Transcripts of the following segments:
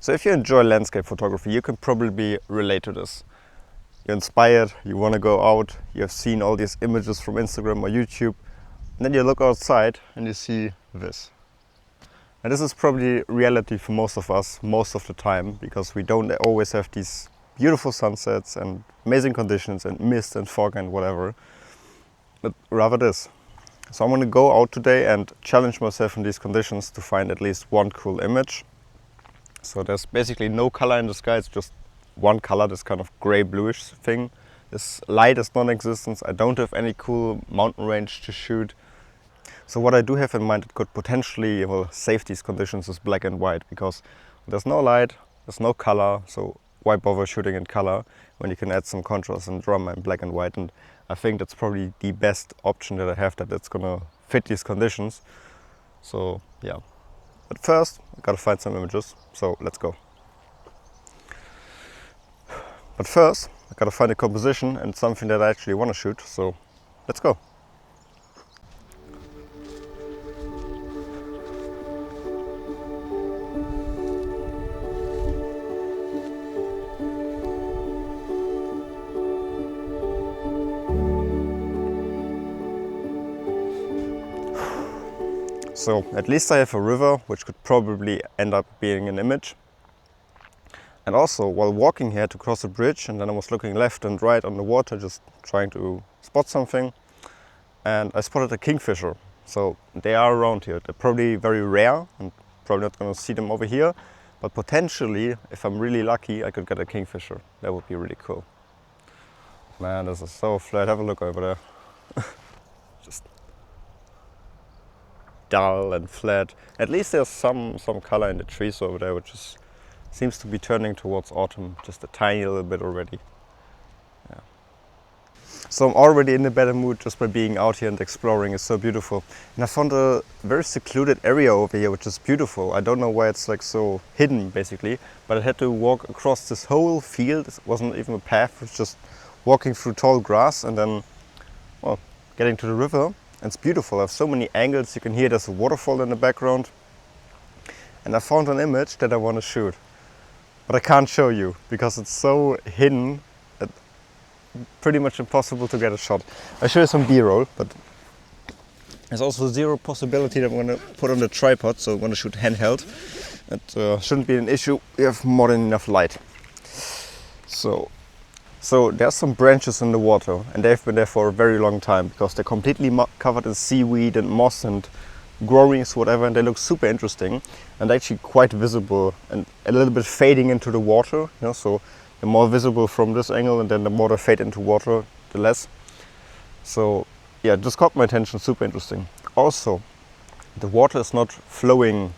So if you enjoy landscape photography, you can probably relate to this. You're inspired, you want to go out, you have seen all these images from Instagram or YouTube, and then you look outside and you see this. And this is probably reality for most of us most of the time, because we don't always have these beautiful sunsets and amazing conditions and mist and fog and whatever, but rather this. So I'm going to go out today and challenge myself in these conditions to find at least one cool image. So there's basically no color in the sky, it's just one color, this kind of gray bluish thing. This light is non-existent. I don't have any cool mountain range to shoot. So what I do have in mind that could potentially save these conditions is black and white, because there's no light, there's no color, so why bother shooting in color when you can add some contrast and drama in black and white? And I think that's probably the best option that I have, that's gonna fit these conditions. So yeah, but first I gotta find some images, so let's go. But first I gotta find a composition and something that I actually want to shoot, so let's go. So at least I have a river, which could probably end up being an image. And also, while walking here to cross a bridge, and then I was looking left and right on the water, just trying to spot something, and I spotted a kingfisher. So they are around here. They're probably very rare, and probably not going to see them over here, but potentially, if I'm really lucky, I could get a kingfisher. That would be really cool. Man, this is so flat. Have a look over there. Just dull and flat. At least there's some color in the trees over there, which seems to be turning towards autumn, just a tiny little bit already. Yeah. So I'm already in a better mood just by being out here and exploring. It's so beautiful. And I found a very secluded area over here, which is beautiful. I don't know why it's like so hidden basically, but I had to walk across this whole field. It wasn't even a path, it was just walking through tall grass and then, well, getting to the river. It's beautiful. I have so many angles. You can hear there's a waterfall in the background. And I found an image that I want to shoot. But I can't show you because it's so hidden that pretty much impossible to get a shot. I'll show you some B-roll, but there's also zero possibility that I'm going to put on the tripod, so I'm going to shoot handheld. That shouldn't be an issue. We have more than enough light. So there's some branches in the water, and they've been there for a very long time because they're completely covered in seaweed and moss and growings, whatever, and they look super interesting and actually quite visible and a little bit fading into the water. So they're more visible from this angle, and then the more they fade into water, the less. So yeah, it just caught my attention. Super interesting. Also, the water is not flowing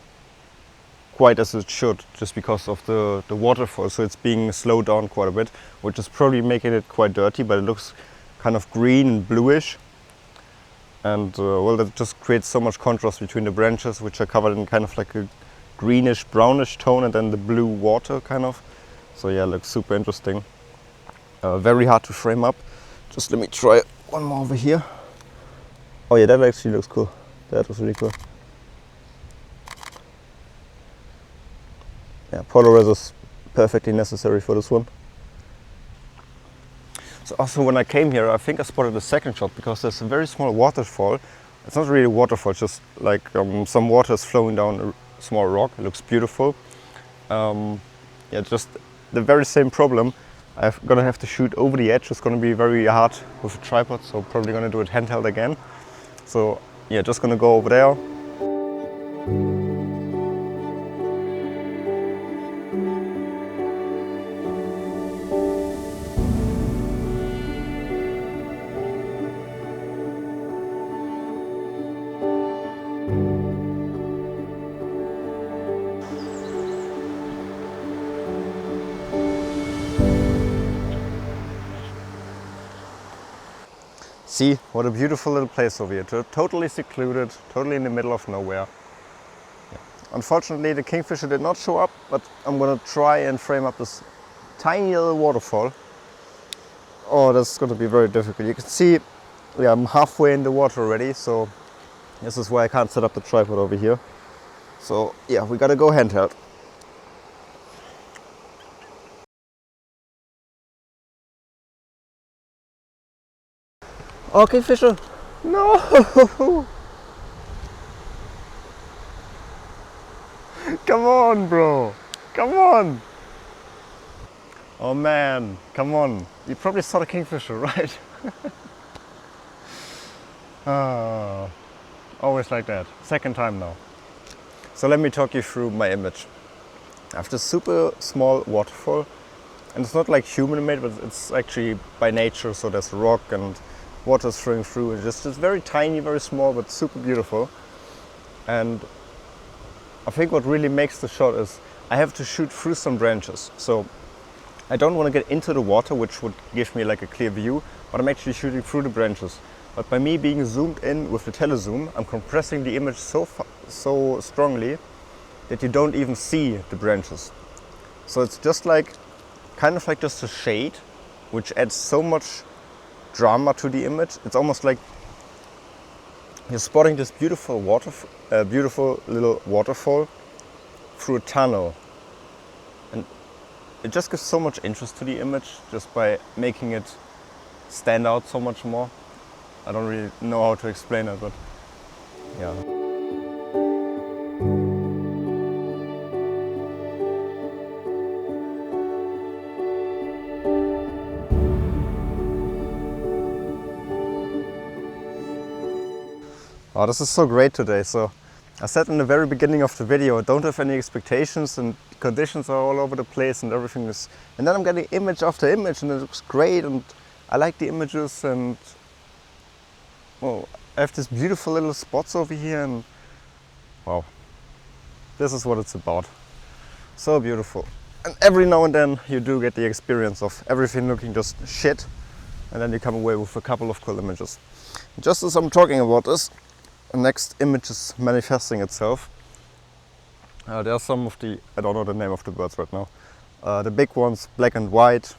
quite as it should, just because of the waterfall, so it's being slowed down quite a bit, which is probably making it quite dirty, but it looks kind of green and bluish, and well, that just creates so much contrast between the branches, which are covered in kind of like a greenish brownish tone, and then the blue water kind of. So yeah, it looks super interesting. Very hard to frame up. Just let me try one more over here. Oh yeah, that actually looks cool. That was really cool. Yeah, ProRes is perfectly necessary for this one. So also when I came here, I think I spotted a second shot, because there's a very small waterfall. It's not really a waterfall, it's just like some water is flowing down a small rock. It looks beautiful. Yeah, just the very same problem. I'm gonna have to shoot over the edge. It's gonna be very hard with a tripod, so probably gonna do it handheld again. So yeah, just gonna go over there. See, what a beautiful little place over here. Totally secluded, totally in the middle of nowhere. Yeah. Unfortunately, the kingfisher did not show up, but I'm gonna try and frame up this tiny little waterfall. Oh, that's gonna be very difficult. You can see, yeah, I'm halfway in the water already, so this is why I can't set up the tripod over here. So yeah, we gotta go handheld. Oh, kingfisher! No! Come on, bro! Come on! Oh man, come on. You probably saw the kingfisher, right? Ah, always like that. Second time now. So let me talk you through my image. I have this super small waterfall, and it's not like human made, but it's actually by nature, so there's rock and water flowing through. It's very tiny, very small, but super beautiful. And I think what really makes the shot is I have to shoot through some branches. So I don't want to get into the water, which would give me like a clear view, but I'm actually shooting through the branches. But by me being zoomed in with the telezoom, I'm compressing the image so strongly that you don't even see the branches. So it's just like, kind of like just a shade, which adds so much drama to the image. It's almost like you're spotting this beautiful beautiful little waterfall through a tunnel. And it just gives so much interest to the image just by making it stand out so much more. I don't really know how to explain it, but yeah. Oh, this is so great today. So I said in the very beginning of the video, I don't have any expectations and conditions are all over the place and everything is... And then I'm getting image after image and it looks great and I like the images and... Well, I have these beautiful little spots over here and... Wow. This is what it's about. So beautiful. And every now and then you do get the experience of everything looking just shit and then you come away with a couple of cool images. Just as I'm talking about this, the next image is manifesting itself. There are some of the, I don't know the name of the birds right now. The big ones, black and white.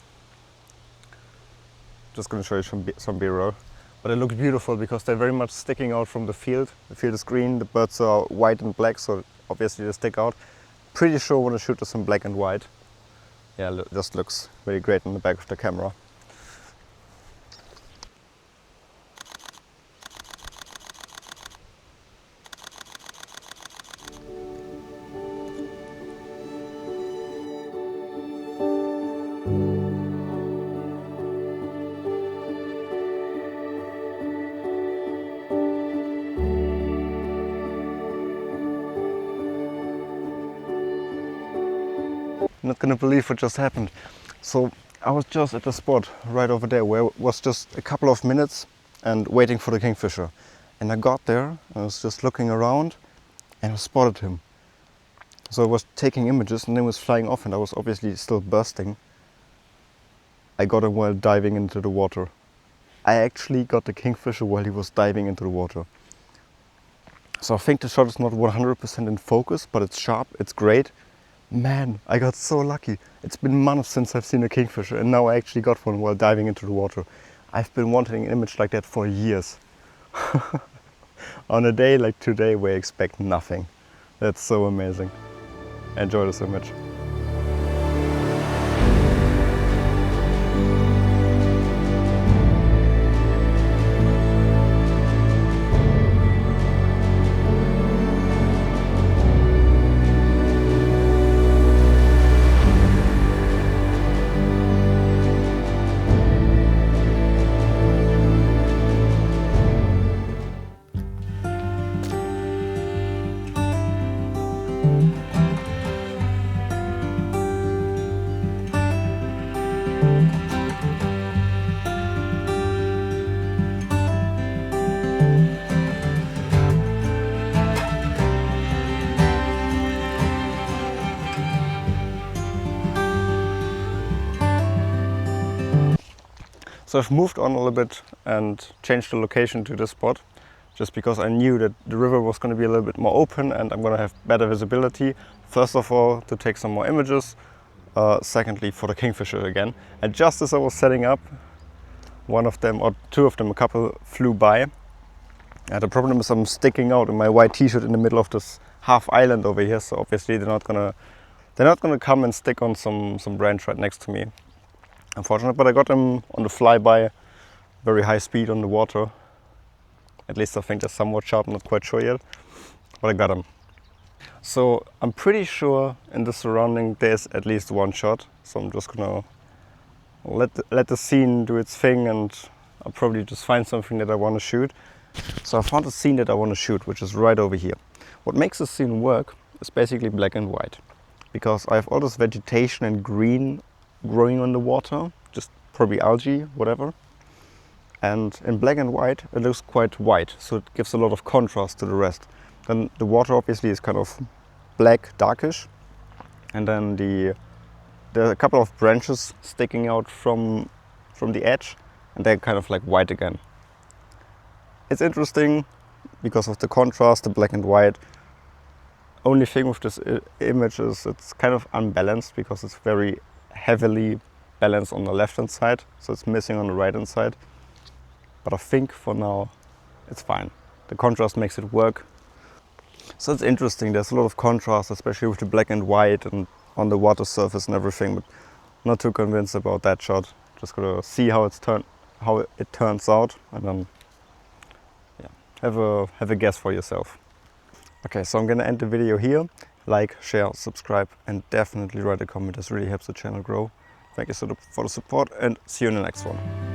Just going to show you some B-roll. But they look beautiful because they're very much sticking out from the field. The field is green, the birds are white and black, so obviously they stick out. Pretty sure I want to shoot with some black and white. Yeah, it just looks really great in the back of the camera. You're not gonna believe what just happened. So I was just at the spot right over there where it was just a couple of minutes and waiting for the kingfisher. And I got there, I was just looking around and I spotted him. So I was taking images and then he was flying off and I was obviously still bursting. I got him while diving into the water. I actually got the kingfisher while he was diving into the water. So I think the shot is not 100% in focus, but it's sharp, it's great. Man, I got so lucky. It's been months since I've seen a kingfisher and now I actually got one while diving into the water. I've been wanting an image like that for years. On a day like today where I expect nothing. That's so amazing. Enjoy this image. So I've moved on a little bit and changed the location to this spot just because I knew that the river was going to be a little bit more open and I'm going to have better visibility. First of all, to take some more images. Secondly, for the kingfisher again. And just as I was setting up, one of them or two of them, a couple flew by. The problem is I'm sticking out in my white t-shirt in the middle of this half island over here, so obviously they're not gonna come and stick on some branch right next to me. Unfortunately, but I got them on the flyby very high speed on the water. At least I think they're somewhat sharp, not quite sure yet, but I got them. So I'm pretty sure in the surrounding there's at least one shot. So I'm just gonna let the scene do its thing, and I'll probably just find something that I want to shoot. So I found a scene that I want to shoot, which is right over here. What makes this scene work is basically black and white, because I have all this vegetation and green growing on the water, just probably algae, whatever. And in black and white, it looks quite white, so it gives a lot of contrast to the rest. Then the water obviously is kind of black, darkish, and then there are a couple of branches sticking out from the edge, and they're kind of like white again. It's interesting because of the contrast, the black and white. Only thing with this image is it's kind of unbalanced, because it's very heavily balanced on the left hand side, so it's missing on the right hand side. But I think for now it's fine. The contrast makes it work. So it's interesting, there's a lot of contrast, especially with the black and white and on the water surface and everything, but not too convinced about that shot. Just gotta see how it turns out, and then have a guess for yourself. Okay, so I'm gonna end the video here. Like, share, subscribe, and definitely write a comment. This really helps the channel grow. Thank you for the support, and see you in the next one.